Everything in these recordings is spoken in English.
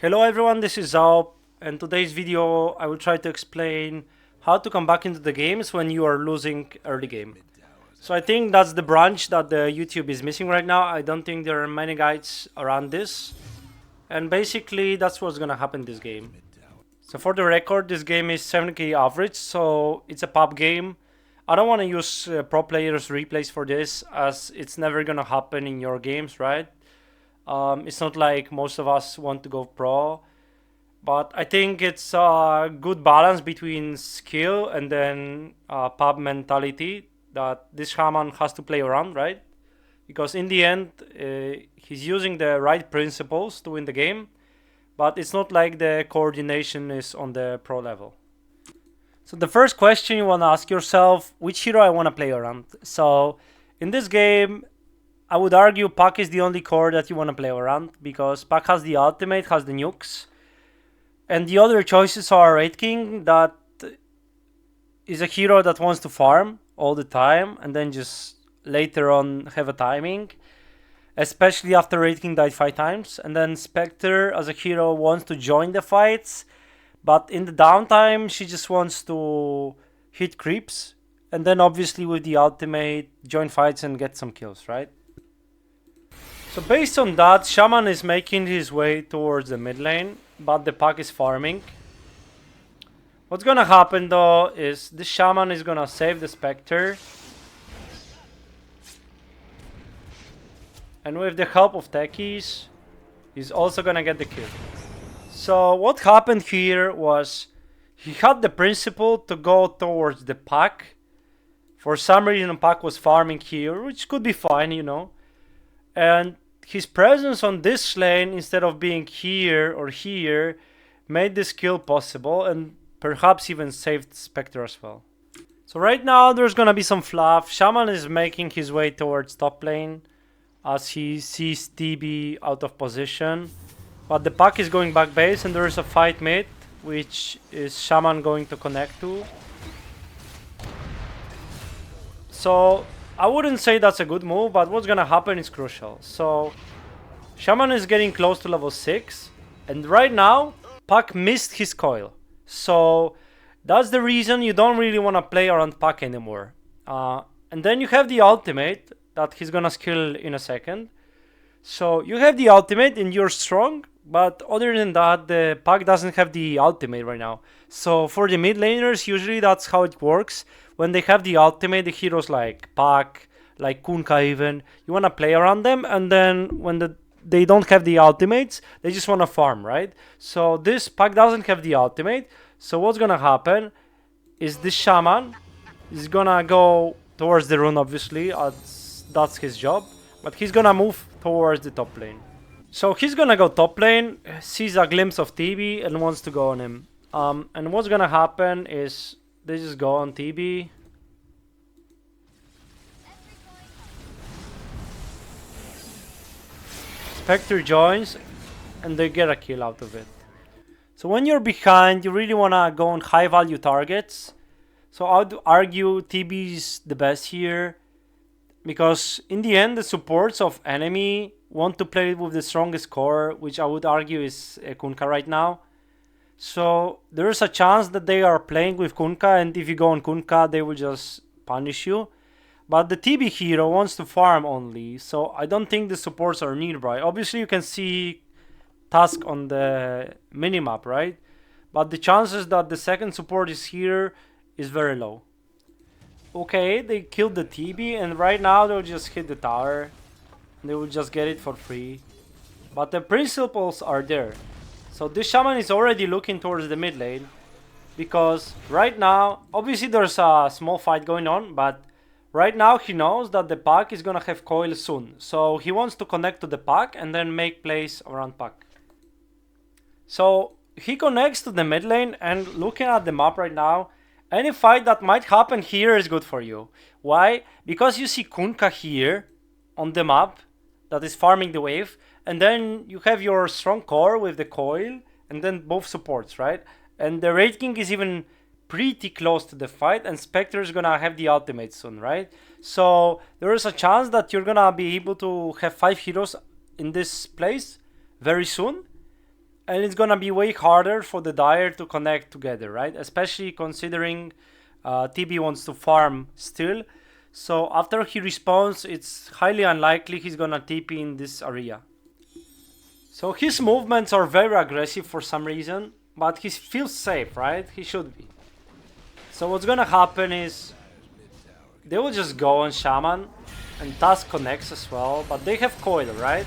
Hello everyone, this is Zao, and today's video I will try to explain how to come back into the games when you are losing early game. So I think that's the branch that the YouTube is missing right now. I don't think there are many guides around this, and basically that's what's gonna happen this game. So for the record, this game is 7k average, so it's a pub game. I don't want to use pro players replays for this, as it's never gonna happen in your games, right? It's not like most of us want to go pro, but I think it's a good balance between skill and then pub mentality that this shaman has to play around, right? Because in the end, he's using the right principles to win the game, but it's not like the coordination is on the pro level. So the first question you want to ask yourself, which hero I want to play around? So in this game, I would argue Puck is the only core that you want to play around, because Puck has the ultimate, has the nukes, and the other choices are Raid King, that is a hero that wants to farm all the time and then just later on have a timing, especially after Raid King died 5 times. And then Spectre as a hero wants to join the fights, but in the downtime she just wants to hit creeps, and then obviously with the ultimate join fights and get some kills, right? So based on that, Shaman is making his way towards the mid lane, but the Puck is farming. What's gonna happen though is this Shaman is gonna save the Spectre, and with the help of techies, he's also gonna get the kill. So what happened here was he had the principle to go towards the Puck. For some reason Puck was farming here, which could be fine, you know. And his presence on this lane instead of being here or here made this kill possible, and perhaps even saved Spectre as well. So right now there's gonna be some fluff. Shaman is making his way towards top lane as he sees TB out of position, but the Puck is going back base and there is a fight mid, which is Shaman going to connect to. So I wouldn't say that's a good move, but what's gonna happen is crucial. So Shaman is getting close to level 6, and right now Puck missed his coil. So that's the reason you don't really want to play around Puck anymore. And then you have the ultimate that he's gonna skill in a second. So you have the ultimate and you're strong, but other than that, the Puck doesn't have the ultimate right now. So for the mid laners, usually that's how it works. When they have the ultimate, the heroes like Puck, like Kunkka even, you want to play around them, and then when they don't have the ultimates, they just want to farm, right? So this Puck doesn't have the ultimate, so what's gonna happen is this Shaman is gonna go towards the rune, obviously, that's his job, but he's gonna move towards the top lane. So he's gonna go top lane, sees a glimpse of TB and wants to go on him. And what's gonna happen is they just go on TB. Spectre joins and they get a kill out of it. So when you're behind, you really wanna go on high value targets. So I would argue TB is the best here, because in the end the supports of enemy want to play with the strongest core, which I would argue is Kunkka right now. So there is a chance that they are playing with Kunkka, and if you go on Kunkka they will just punish you. But the TB hero wants to farm only, so I don't think the supports are nearby. Obviously you can see task on the minimap, right? But the chances that the second support is here is very low. Okay, they killed the TB, and right now they'll just hit the tower. They will just get it for free. But the principles are there. So this Shaman is already looking towards the mid lane, because right now, obviously there's a small fight going on, but right now he knows that the Puck is gonna have coil soon. So he wants to connect to the Puck and then make plays around Puck. So he connects to the mid lane, and looking at the map right now, any fight that might happen here is good for you. Why? Because you see Kunkka here on the map that is farming the wave, and then you have your strong core with the coil, and then both supports, right? And the Raid King is even pretty close to the fight, and Spectre is gonna have the ultimate soon, right? So there is a chance that you're gonna be able to have 5 heroes in this place very soon. And it's gonna be way harder for the Dire to connect together, right? Especially considering TB wants to farm still. So after he respawns, it's highly unlikely he's gonna TP in this area. So his movements are very aggressive for some reason, but he feels safe, right? He should be. So what's gonna happen is they will just go on Shaman, and Tusk connects as well, but they have Coil, right?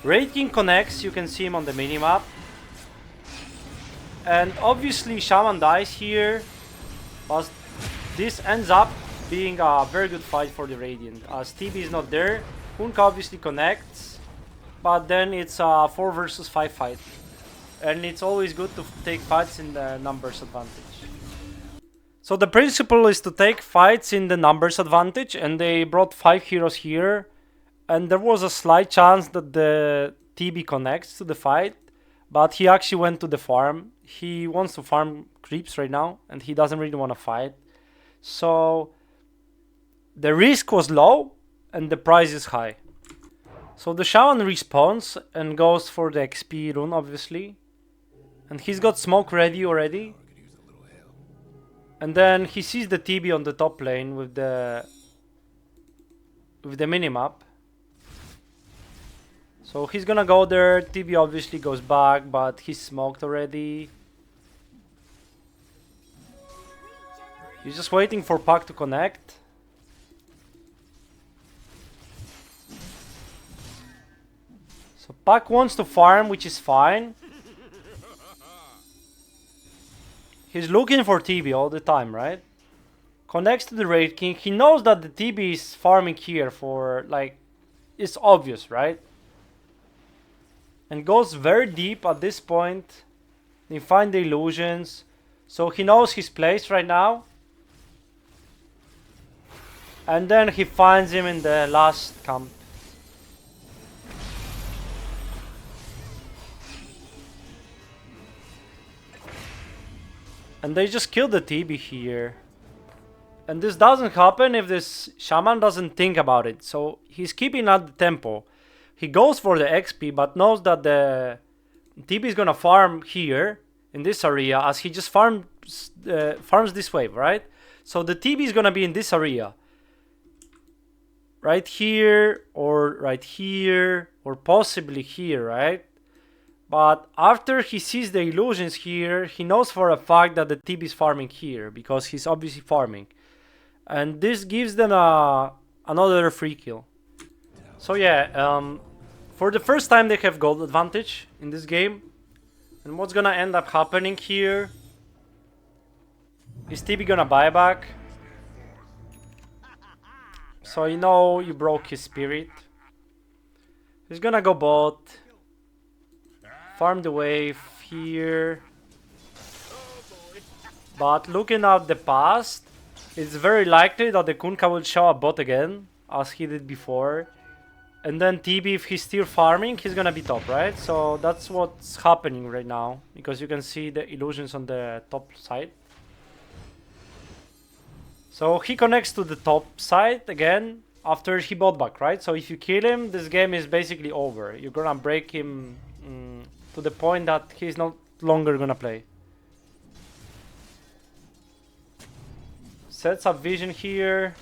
Raid King connects, you can see him on the minimap. And obviously Shaman dies here, but this ends up being a very good fight for the Radiant. As TB is not there, Kunkka obviously connects, but then it's a 4 versus 5 fight. And it's always good to take fights in the numbers advantage. So the principle is to take fights in the numbers advantage, and they brought 5 heroes here. And there was a slight chance that the TB connects to the fight, but he actually went to the farm. He wants to farm creeps right now, and he doesn't really want to fight. So the risk was low, and the price is high. So the Shaman respawns and goes for the XP rune, obviously. And he's got smoke ready already. And then he sees the TB on the top lane with the minimap. So he's gonna go there. TB obviously goes back, but he's smoked already. He's just waiting for Puck to connect. So Puck wants to farm, which is fine. He's looking for TB all the time, right? Connects to the Raid King. He knows that the TB is farming here for, like, it's obvious, right? And goes very deep at this point. They find the illusions. So he knows his place right now. And then he finds him in the last camp. And they just kill the TB here. And this doesn't happen if this Shaman doesn't think about it. So he's keeping at the tempo. He goes for the XP, but knows that the TB is gonna farm here in this area, as he just farms this wave, right? So the TB is gonna be in this area, right here, or possibly here, right? But after he sees the illusions here, he knows for a fact that the TB is farming here, because he's obviously farming. And this gives them another free kill. So yeah, for the first time they have gold advantage in this game. And what's gonna end up happening here is TB gonna buy back. So you know you broke his spirit. He's gonna go bot. Farm the wave here. But looking at the past, it's very likely that the Kunkka will show up bot again, as he did before. And then TB, if he's still farming, he's gonna be top, right? So that's what's happening right now, because you can see the illusions on the top side. So he connects to the top side again after he bot back, right? So if you kill him, this game is basically over. You're gonna break him to the point that he's not longer gonna play. Sets up vision here.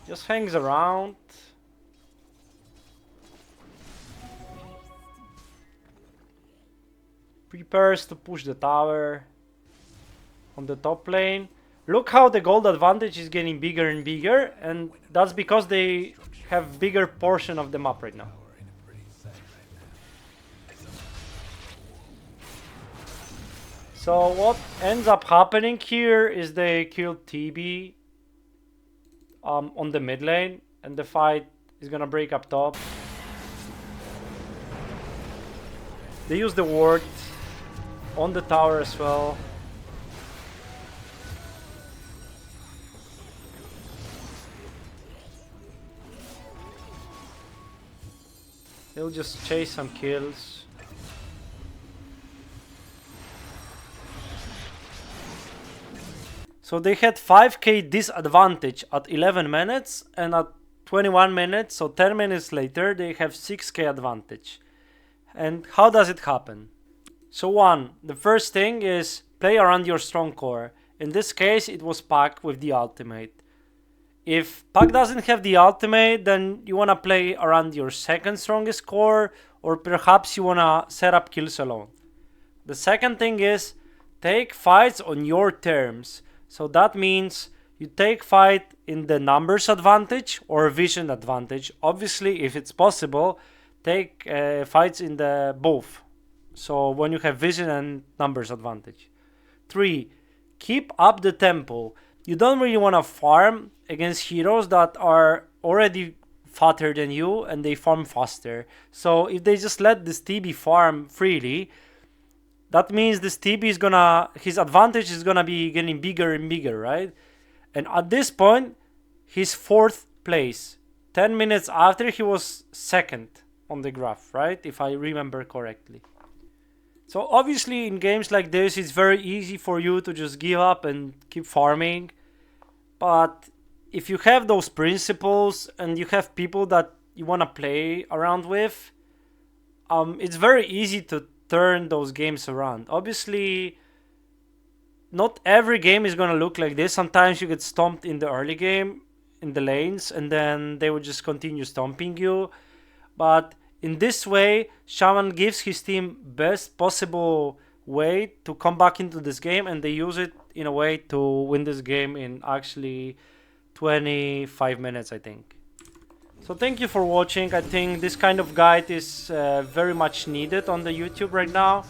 Just hangs around. Prepares to push the tower on the top lane. Look how the gold advantage is getting bigger and bigger, and that's because they have bigger portion of the map right now. So what ends up happening here is they kill TB on the mid lane, and the fight is gonna break up top. They use the ward on the tower as well. They'll just chase some kills. So they had 5k disadvantage at 11 minutes, and at 21 minutes, so 10 minutes later, they have 6k advantage. And how does it happen? So the first thing is play around your strong core. In this case, it was Pac with the ultimate. If Pac doesn't have the ultimate, then you wanna play around your second strongest core, or perhaps you wanna set up kills alone. The second thing is take fights on your terms. So that means you take fight in the numbers advantage or vision advantage. Obviously, if it's possible, take fights in the both. So when you have vision and numbers advantage. 3. Keep up the tempo. You don't really want to farm against heroes that are already fatter than you and they farm faster. So if they just let this TB farm freely, that means this TB is his advantage is gonna be getting bigger and bigger, right? And at this point, he's 4th place. 10 minutes after, he was 2nd on the graph, right? If I remember correctly. So obviously in games like this, it's very easy for you to just give up and keep farming. But if you have those principles and you have people that you want to play around with, it's very easy to turn those games around. Obviously, not every game is going to look like this. Sometimes you get stomped in the early game, in the lanes, and then they will just continue stomping you. But in this way, Shaman gives his team best possible way to come back into this game, and they use it in a way to win this game in actually 25 minutes, I think. So thank you for watching. I think this kind of guide is very much needed on the YouTube right now,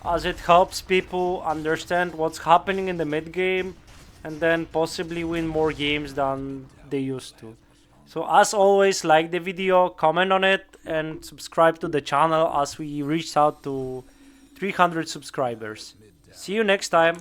as it helps people understand what's happening in the mid game and then possibly win more games than they used to. So as always, like the video, comment on it, and subscribe to the channel as we reached out to 300 subscribers. See you next time.